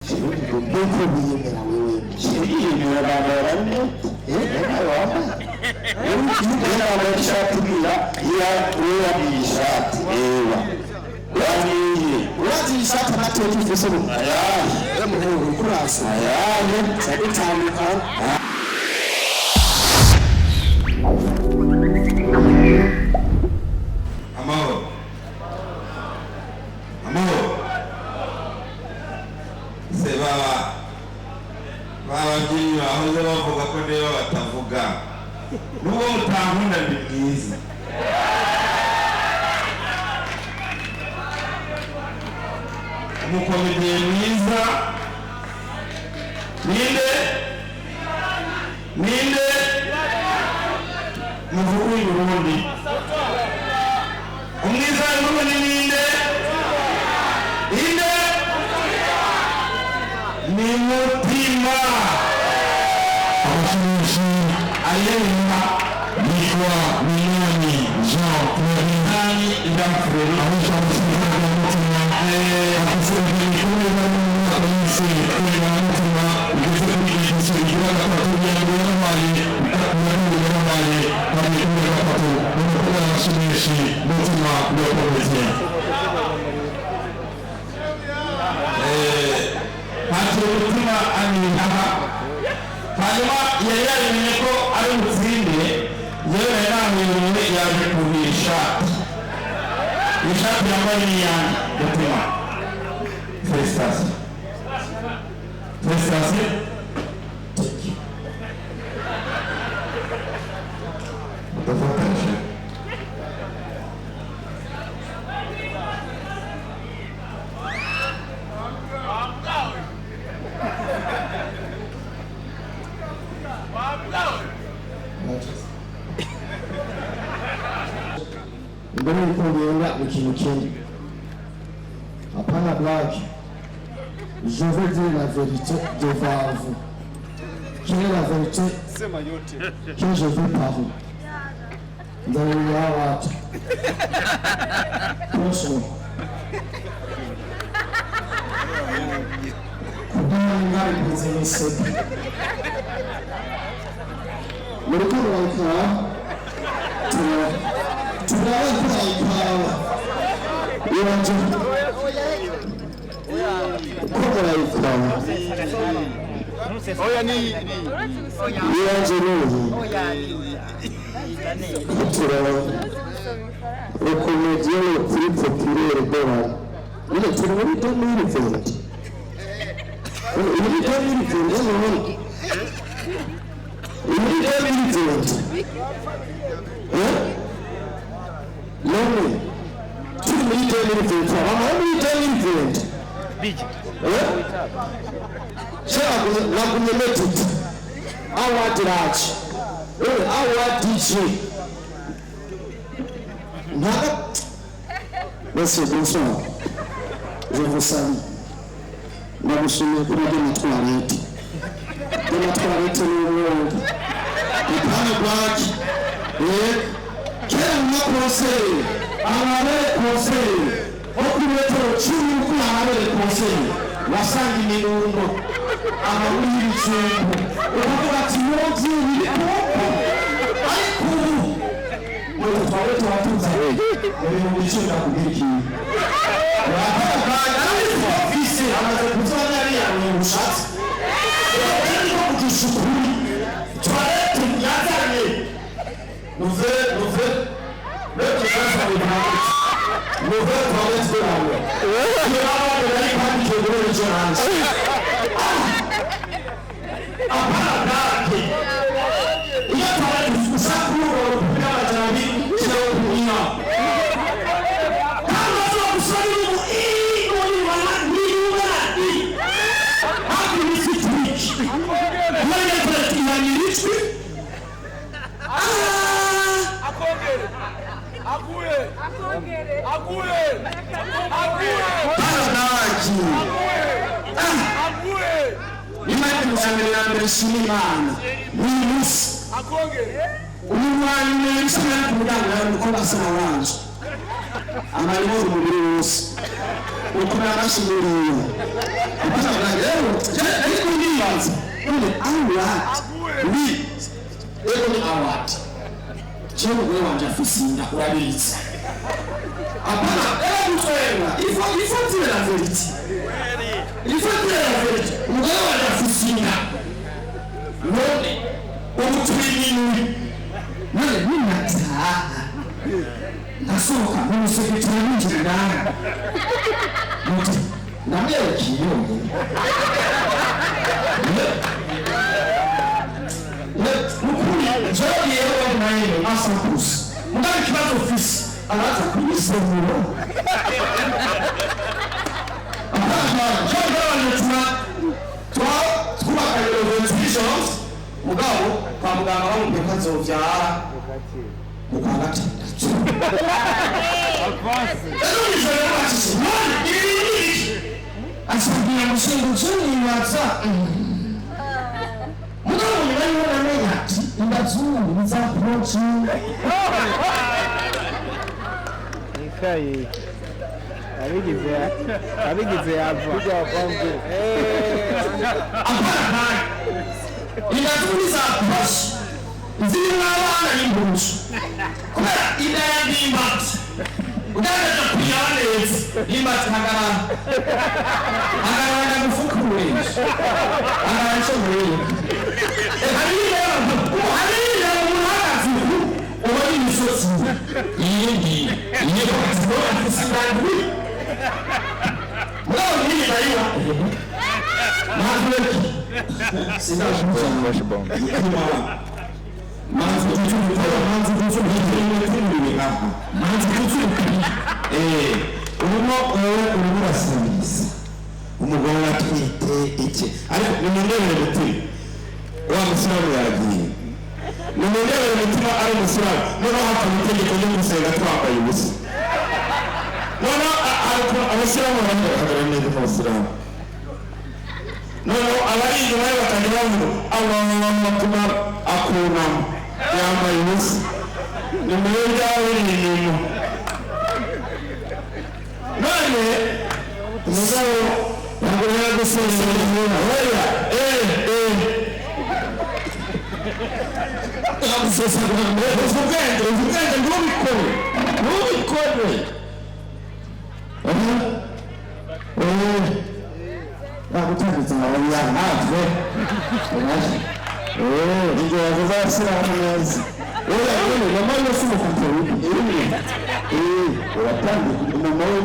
Kuko biyemera wewe kiriyemera babarane wama ishati ya ishati urazi ishati natwe tufise aya muhungu kurasa aya sabitamuka amahoro se bababyinnyi bahoze bavuga ko niba batavuga n'uwo mutankunda ni mwiza umukomediye mwiza ninde muvuga w'Uburundi umwiza w'Uburundi ninde ni Mutima abashimisha ayema yitwa Minani Jean Minani Jean-Frere abashimisha Mutima akufundira kubera n'abayise kubera Mutima ugeze kuri iki kigira n'abaturage n'abandi n'abandi bari kubera pato n'ukora abashimisha Mutima n'abaturage Mutima aninaha hanyuma yari ko ari mutsinde yewe namwe yaje kuhisha ishati yambaye niyani Mutima Félicitations Mbona nikuongelea ukimkeni. Hapana blague. Je veux dire la vérité devant vous. Quelle est la vérité que je veux parler? Ndani ya watu. Prosho. Kuna ngari kuzimiseka. Murikuru waikawa. Tunawaika ikawa. Iwanje. Kuna ikawa. Oya ni. Iwanje ni. Le comédien le plus populaire de la. Il est tourné de 2020. Il est 2020. Nome, tu me dis anything. I'm only telling you. Big. Sure, I'm going to let it. I want Raj. I want DJ. Merci, bonsoir. Je vous salue. Nous vous soumettons pour notre toilette. De notre toilette, nous le plan black. Quel est le conseil? Un conseil. Aucune autre chou pour un conseil. La sangue n'est pas. Un oui, c'est bon. On va dire, il est bon. Notre toilette, on va tout ça. On est obligé d'accueillir qui. Suleiman Minus umwana w'isana kugana ukora sanawanje amayimo umubiri wose ukora abashimiriye ukora rero kwanza ule award ni ego ni award chemo wewe wanja fisinda urabizi apana mutwenga ifo tile la verity mugabo wanja fisinda none umutwinini none ninataha nasohoka mu sekretari w'injirana muti namyewe kiyoye mukuri jodi yewe nayo asapus mugabo kibazo ofisi alaza kuyisemura apana jodi wanetuna twubakanye revolutions mugabo kwa muganga bamubwira azovyara mukwa gatandatu asabia mushinga cy'imyatsa mugabo nyuma y'umwana ati ndazunguza prochi ikaye abigize yava kujya kwambu apana ndazunguza prochi zirimo abana n'imbuzi kubera inda ya ndimbati udaheje kuyara neza ndimbati hagarara gufukurisha hagarara icyo mureba hariya umuhagazi uba ari imisozi iyi ngiyi iyi bakazibona gusiganwa mugabo n'iyi bayiba ntabwo sinashobora manzi urimo urasabiriza umugabo watwite iki ariko nimundebere mutima wa musiramu yagiye nimundebere mutima ari umusiramu noneho hakaba itegeko ryo gusenga twambaye ubusa noneho abasiramu barahagarara neza nk'abasiramu noneho abari inyuma ye bakajya bavuga amatuma akunama yambaye ubusa ni muri byawe ni inyuma none umugabo ntabwo yaragusezerera oya yagusezerera ubwenge ntubikore nagutanditse ya natwe ibyo yavuze abasiramu neza oya nyine mama yose umufata uratandika mama we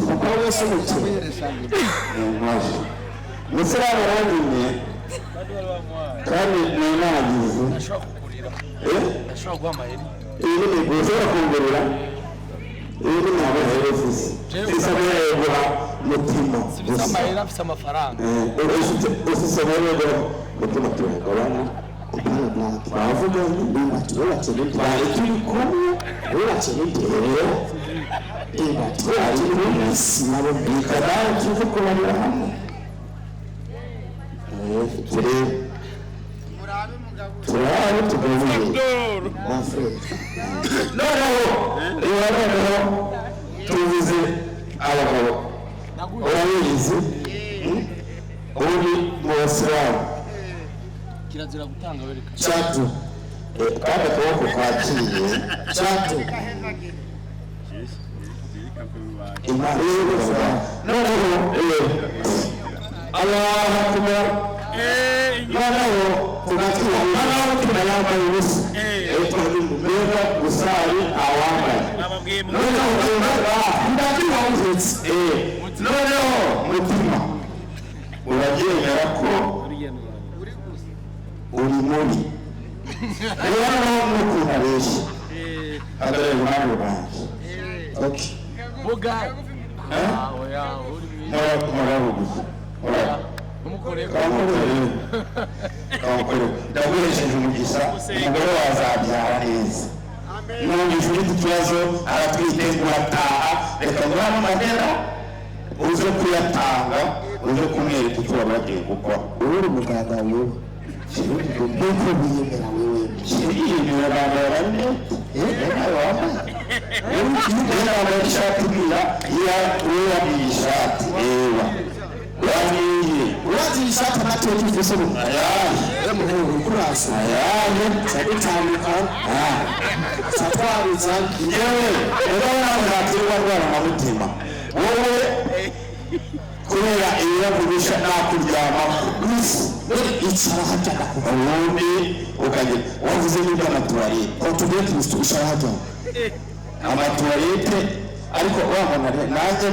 papa wese umukire umusiramu arangimye kandi nanagize ashobora guha amayeri iyi ni ushobora kungurira iyi ni ntabwo herefisi isa n'ayo guha mutima sibisa amayeri afite amafaranga ufise n'ayo mutima turagabana bavuga nimba tubakeneye twari turi kumwe ubakeneye rero nimba twari kumwe nabo bikaba tuzi kubarira hamwe turabe tugabuye noneho tuvuze abagabo urabizi uri mu basilamu kirazira gutanga wereka chatu kandi akaboko kaciye chatu imana y'ubuzima noneho Allah akbar noneho tunayambaye ubusa twabimubwira gusari awambaye noneho mutima urabyemera ko uri muri urabona n'ukuntu abeshya hagarara iruhande rwanjye buga oya uri murabuguzi umukoreko ndaguhesheje umugisha umugore wazabyara neza numvise ufite ikibazo aratwite urataha reka nguhe amagera uze kuyatanga uze kumwereka icyo waba wagiye gukora uri umuganga wewe nuko biyemera wewe yiyemera bambara rinete nawe wambaye yambaye ishati bwira wowe wambaye ishati reba wambaye ishati amateka ifise ayahe muhungu kurasa ayahe cyabitamuka satwariza yewe urabona rwara amamutima wowe kubera ibibavugisha nakuryama gusa icara hajya ubundi ukagira wavuze n'ibyo amatuwarete utubwire kristo ishara hajya amatuwarete ariko wabona nanjye